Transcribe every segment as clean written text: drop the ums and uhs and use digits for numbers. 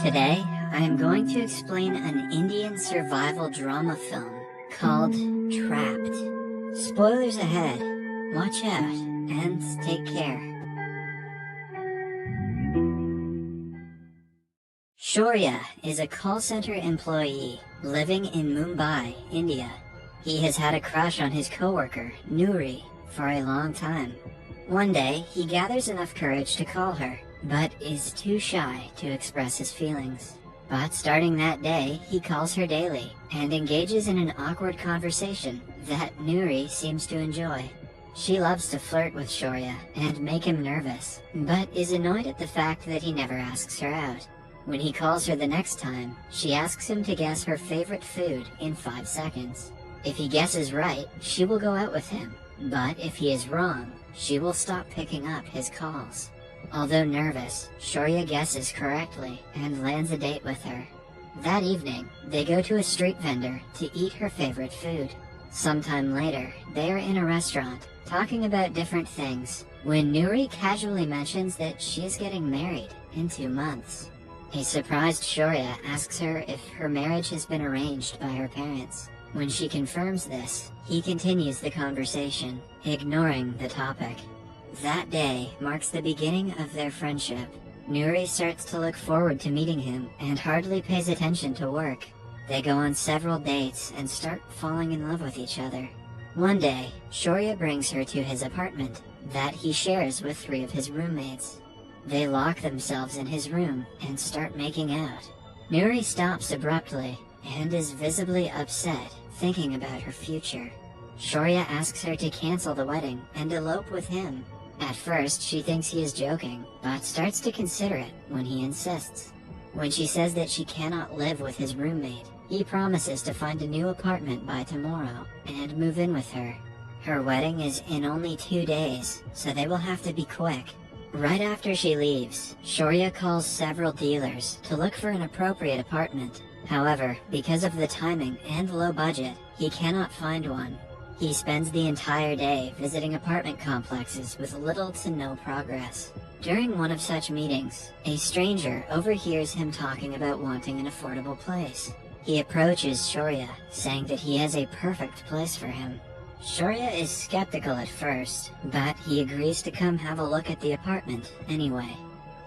Today, I am going to explain an Indian survival drama film called Trapped. Spoilers ahead, watch out, and take care. Shaurya is a call center employee living in Mumbai, India. He has had a crush on his coworker, Noori, for a long time. One day, he gathers enough courage to call her, but is too shy to express his feelings. But starting that day, he calls her daily, and engages in an awkward conversation that Noori seems to enjoy. She loves to flirt with Shaurya and make him nervous, but is annoyed at the fact that he never asks her out. When he calls her the next time, she asks him to guess her favorite food in 5 seconds. If he guesses right, she will go out with him, but if he is wrong, she will stop picking up his calls. Although nervous, Shaurya guesses correctly and lands a date with her. That evening, they go to a street vendor to eat her favorite food. Sometime later, they are in a restaurant, talking about different things, when Noori casually mentions that she is getting married in 2 months. A surprised Shaurya asks her if her marriage has been arranged by her parents. When she confirms this, he continues the conversation, ignoring the topic. That day marks the beginning of their friendship. Noori starts to look forward to meeting him and hardly pays attention to work. They go on several dates and start falling in love with each other. One day, Shaurya brings her to his apartment that he shares with 3 of his roommates. They lock themselves in his room and start making out. Noori stops abruptly and is visibly upset, thinking about her future. Shaurya asks her to cancel the wedding and elope with him. At first, she thinks he is joking, but starts to consider it when he insists. When she says that she cannot live with his roommate, he promises to find a new apartment by tomorrow and move in with her. Her wedding is in only 2 days, so they will have to be quick. Right after she leaves, Shaurya calls several dealers to look for an appropriate apartment. However, because of the timing and low budget, he cannot find one. He spends the entire day visiting apartment complexes with little to no progress. During one of such meetings, a stranger overhears him talking about wanting an affordable place. He approaches Shaurya, saying that he has a perfect place for him. Shaurya is skeptical at first, but he agrees to come have a look at the apartment anyway.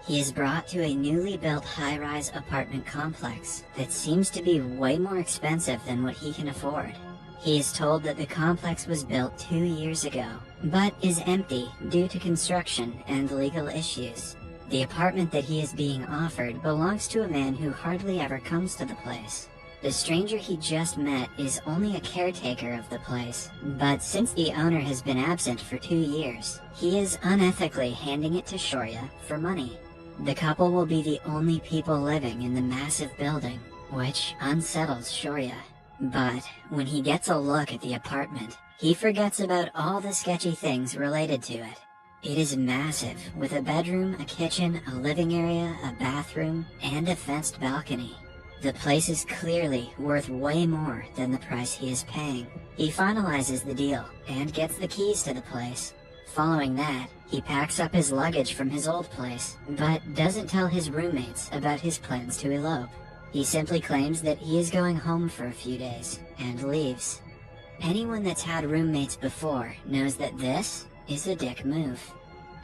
He is brought to a newly built high-rise apartment complex that seems to be way more expensive than what he can afford. He is told that the complex was built 2 years ago, but is empty due to construction and legal issues. The apartment that he is being offered belongs to a man who hardly ever comes to the place. The stranger he just met is only a caretaker of the place, but since the owner has been absent for 2 years, he is unethically handing it to Shaurya for money. The couple will be the only people living in the massive building, which unsettles Shaurya. But when he gets a look at the apartment, he forgets about all the sketchy things related to it. It is massive, with a bedroom, a kitchen, a living area, a bathroom, and a fenced balcony. The place is clearly worth way more than the price he is paying. He finalizes the deal and gets the keys to the place. Following that, he packs up his luggage from his old place, but doesn't tell his roommates about his plans to elope. He simply claims that he is going home for a few days, and leaves. Anyone that's had roommates before knows that this is a dick move.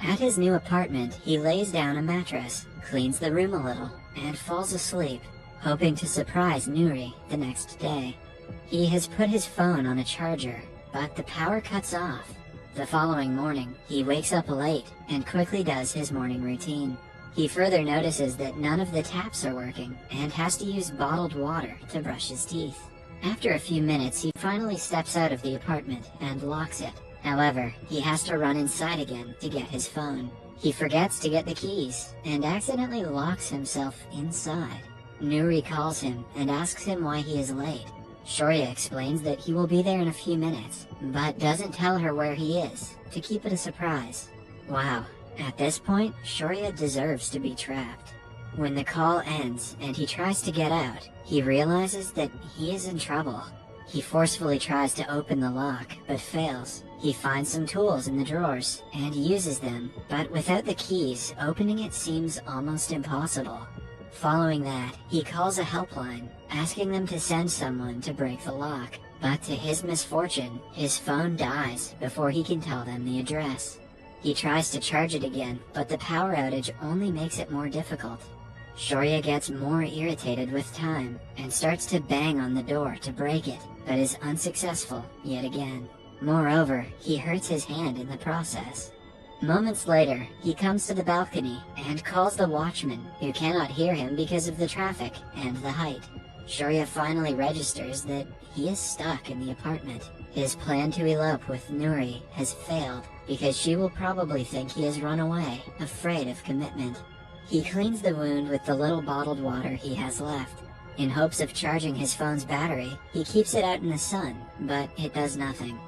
At his new apartment, he lays down a mattress, cleans the room a little, and falls asleep, hoping to surprise Noori the next day. He has put his phone on a charger, but the power cuts off. The following morning, he wakes up late and quickly does his morning routine. He further notices that none of the taps are working and has to use bottled water to brush his teeth. After a few minutes, he finally steps out of the apartment and locks it. However, he has to run inside again to get his phone. He forgets to get the keys and accidentally locks himself inside. Noori calls him and asks him why he is late. Shaurya explains that he will be there in a few minutes, but doesn't tell her where he is, to keep it a surprise. Wow. At this point, Shaurya deserves to be trapped. When the call ends and he tries to get out, he realizes that he is in trouble. He forcefully tries to open the lock, but fails. He finds some tools in the drawers and uses them, but without the keys, opening it seems almost impossible. Following that, he calls a helpline, asking them to send someone to break the lock, but to his misfortune, his phone dies before he can tell them the address. He tries to charge it again, but the power outage only makes it more difficult. Shaurya gets more irritated with time, and starts to bang on the door to break it, but is unsuccessful yet again. Moreover, he hurts his hand in the process. Moments later, he comes to the balcony and calls the watchman, who cannot hear him because of the traffic and the height. Shaurya finally registers that he is stuck in the apartment. His plan to elope with Nouri has failed, because she will probably think he has run away, afraid of commitment. He cleans the wound with the little bottled water he has left. In hopes of charging his phone's battery, he keeps it out in the sun, but it does nothing.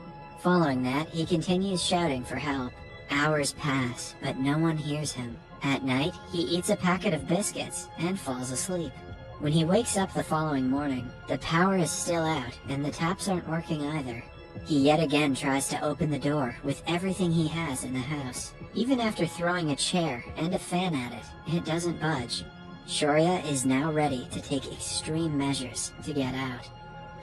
Following that, he continues shouting for help. Hours pass, but no one hears him. At night, he eats a packet of biscuits and falls asleep. When he wakes up the following morning, the power is still out and the taps aren't working either. He yet again tries to open the door with everything he has in the house. Even after throwing a chair and a fan at it, it doesn't budge. Shaurya is now ready to take extreme measures to get out.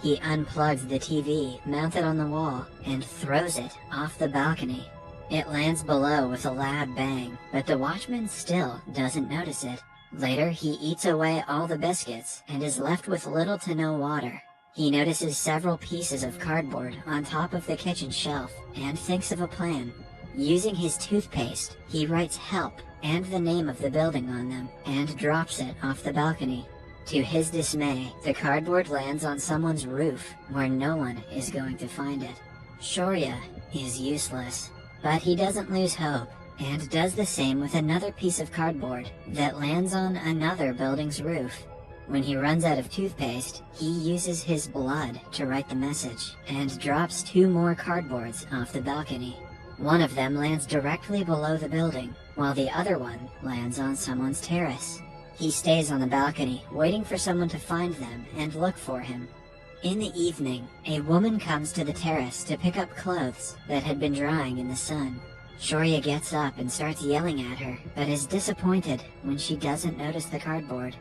He unplugs the TV mounted on the wall and throws it off the balcony. It lands below with a loud bang, but the watchman still doesn't notice it. Later, he eats away all the biscuits and is left with little to no water. He notices several pieces of cardboard on top of the kitchen shelf and thinks of a plan. Using his toothpaste, he writes "help" and the name of the building on them and drops it off the balcony. To his dismay, the cardboard lands on someone's roof where no one is going to find it. Shaurya is useless, but he doesn't lose hope and does the same with another piece of cardboard that lands on another building's roof. When he runs out of toothpaste, he uses his blood to write the message and drops 2 more cardboards off the balcony. One of them lands directly below the building, while the other one lands on someone's terrace. He stays on the balcony, waiting for someone to find them and look for him. In the evening, a woman comes to the terrace to pick up clothes that had been drying in the sun. Shaurya gets up and starts yelling at her, but is disappointed when she doesn't notice the cardboard.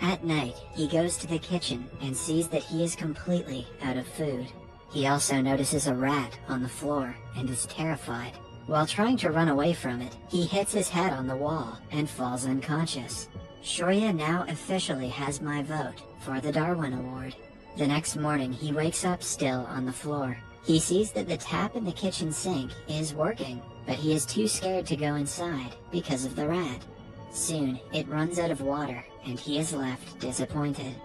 At night, he goes to the kitchen and sees that he is completely out of food. He also notices a rat on the floor and is terrified. While trying to run away from it, he hits his head on the wall and falls unconscious. Shaurya now officially has my vote for the Darwin Award. The next morning, he wakes up still on the floor. He sees that the tap in the kitchen sink is working, but he is too scared to go inside because of the rat. Soon, it runs out of water, and he is left disappointed.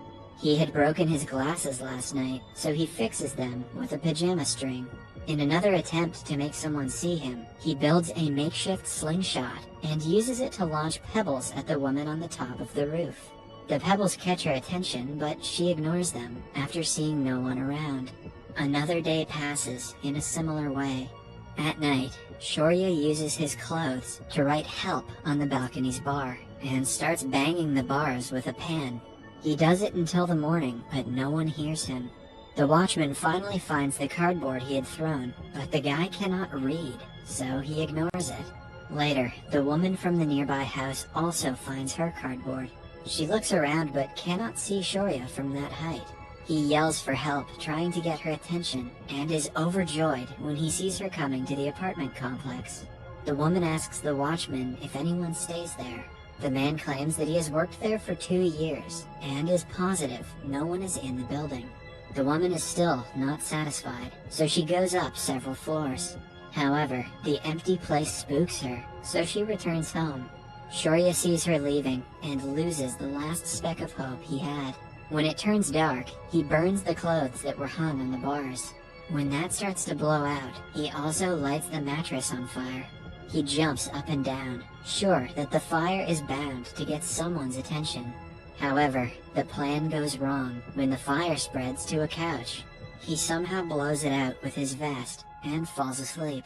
He had broken his glasses last night, so he fixes them with a pajama string. In another attempt to make someone see him, he builds a makeshift slingshot and uses it to launch pebbles at the woman on the top of the roof. The pebbles catch her attention, but she ignores them after seeing no one around. Another day passes in a similar way. At night, Shaurya uses his clothes to write "help" on the balcony's bar and starts banging the bars with a pan. He does it until the morning, but no one hears him. The watchman finally finds the cardboard he had thrown, but the guy cannot read, so he ignores it. Later, the woman from the nearby house also finds her cardboard. She looks around but cannot see Shaurya from that height. He yells for help, trying to get her attention, and is overjoyed when he sees her coming to the apartment complex. The woman asks the watchman if anyone stays there. The man claims that he has worked there for 2 years, and is positive no one is in the building. The woman is still not satisfied, so she goes up several floors. However, the empty place spooks her, so she returns home. Shaurya sees her leaving, and loses the last speck of hope he had. When it turns dark, he burns the clothes that were hung on the bars. When that starts to blow out, he also lights the mattress on fire. He jumps up and down, sure that the fire is bound to get someone's attention. However, the plan goes wrong when the fire spreads to a couch. He somehow blows it out with his vest and falls asleep.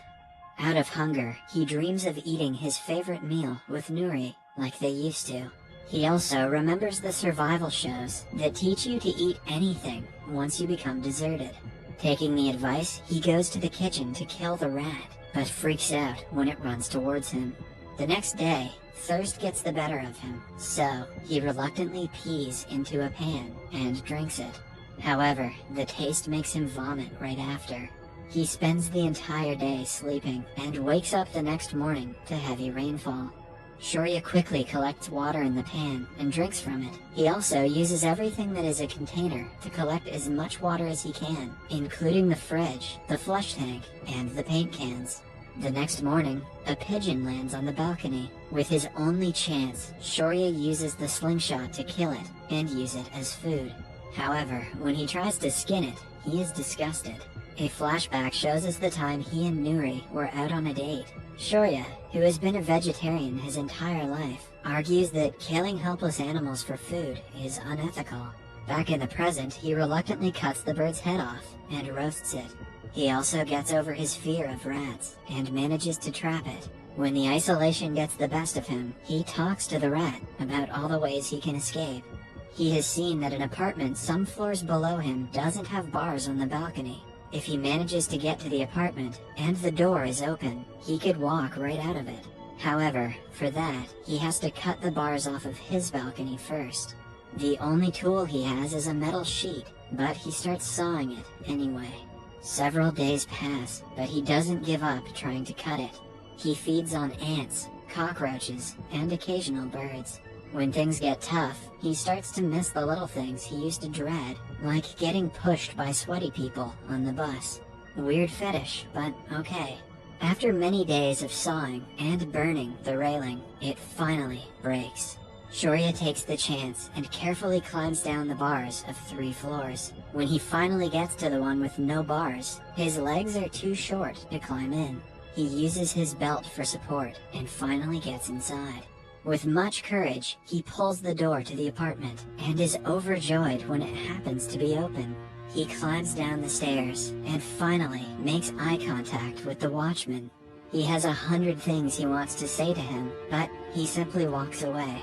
Out of hunger, he dreams of eating his favorite meal with Nouri, like they used to. He also remembers the survival shows that teach you to eat anything once you become deserted. Taking the advice, he goes to the kitchen to kill the rat, but freaks out when it runs towards him. The next day, thirst gets the better of him, so he reluctantly pees into a pan and drinks it. However, the taste makes him vomit right after. He spends the entire day sleeping and wakes up the next morning to heavy rainfall. Shaurya quickly collects water in the pan and drinks from it. He also uses everything that is a container to collect as much water as he can, including the fridge, the flush tank, and the paint cans. The next morning, a pigeon lands on the balcony. With his only chance, Shaurya uses the slingshot to kill it and use it as food. However, when he tries to skin it, he is disgusted. A flashback shows us the time he and Nuri were out on a date. Shaurya, who has been a vegetarian his entire life, argues that killing helpless animals for food is unethical. Back in the present, he reluctantly cuts the bird's head off and roasts it. He also gets over his fear of rats and manages to trap it. When the isolation gets the best of him, he talks to the rat about all the ways he can escape. He has seen that an apartment some floors below him doesn't have bars on the balcony. If he manages to get to the apartment and the door is open, he could walk right out of it. However, for that, he has to cut the bars off of his balcony first. The only tool he has is a metal sheet, but he starts sawing it anyway. Several days pass, but he doesn't give up trying to cut it. He feeds on ants, cockroaches, and occasional birds. When things get tough, he starts to miss the little things he used to dread, like getting pushed by sweaty people on the bus. Weird fetish, but okay. After many days of sawing and burning the railing, it finally breaks. Shaurya takes the chance and carefully climbs down the bars of 3 floors. When he finally gets to the one with no bars, his legs are too short to climb in. He uses his belt for support and finally gets inside. With much courage, he pulls the door to the apartment and is overjoyed when it happens to be open. He climbs down the stairs and finally makes eye contact with the watchman. He has 100 things he wants to say to him, but he simply walks away.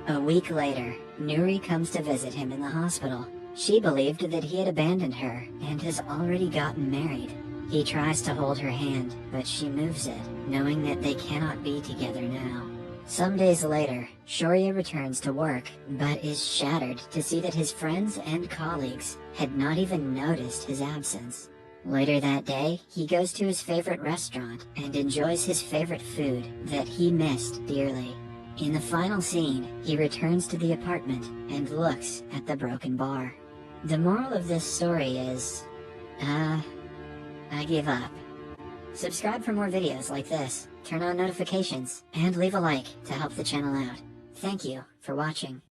A week later, Nuri comes to visit him in the hospital. She believed that he had abandoned her and has already gotten married. He tries to hold her hand, but she moves it, knowing that they cannot be together now. Some days later, Shaurya returns to work, but is shattered to see that his friends and colleagues had not even noticed his absence. Later that day, he goes to his favorite restaurant and enjoys his favorite food that he missed dearly. In the final scene, he returns to the apartment and looks at the broken bar. The moral of this story is, I give up. Subscribe for more videos like this, turn on notifications, and leave a like to help the channel out. Thank you for watching.